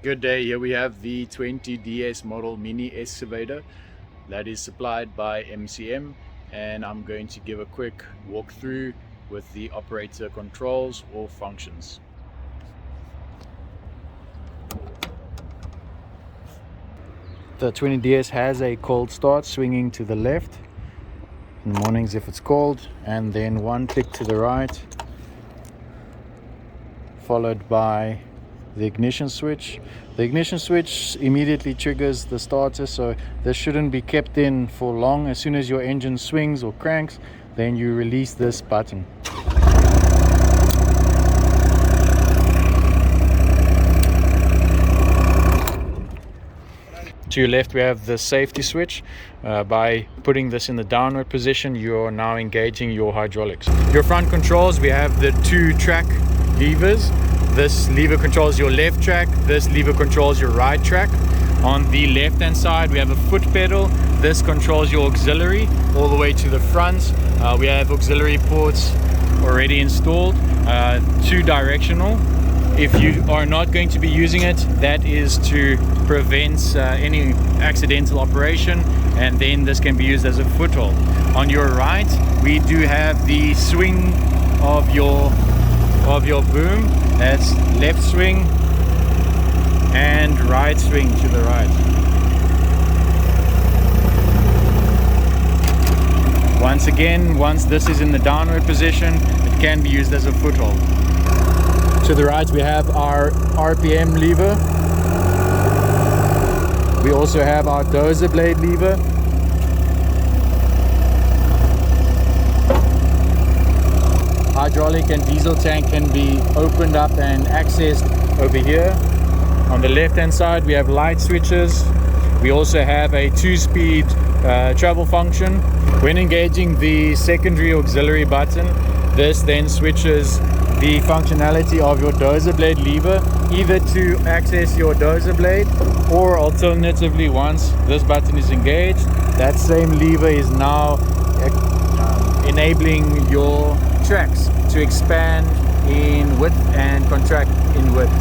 Good day. Here we have the 20DS model Mini Excavator that is supplied by MCM, and I'm going to give a quick walkthrough with the operator controls or functions. The 20DS has a cold start swinging to the left in the mornings if it's cold, and then one click to the right followed by the ignition switch. The ignition switch immediately triggers the starter, so this shouldn't be kept in for long. As soon as your engine swings or cranks, then you release this button. To your left we have the safety switch. By putting this in the downward position, you're now engaging your hydraulics. Your front controls, we have the two track levers. This lever controls your left track, this lever controls your right track. On the left hand side we have a foot pedal. This controls your auxiliary all the way to the front. We have auxiliary ports already installed, two directional. If you are not going to be using it, that is to prevent any accidental operation, and then this can be used as a foothold. On your right we do have the swing of your boom. That's left swing and right swing to the right. Once again, once this is in the downward position, it can be used as a foothold. To the right we have our RPM lever. We also have our dozer blade lever. Hydraulic and diesel tank can be opened up and accessed over here. On the left hand side we have light switches. We also have a 2-speed travel function. When engaging the secondary auxiliary button, this then switches the functionality of your dozer blade lever, either to access your dozer blade, or alternatively, once this button is engaged, that same lever is now enabling your tracks to expand in width and contract in width.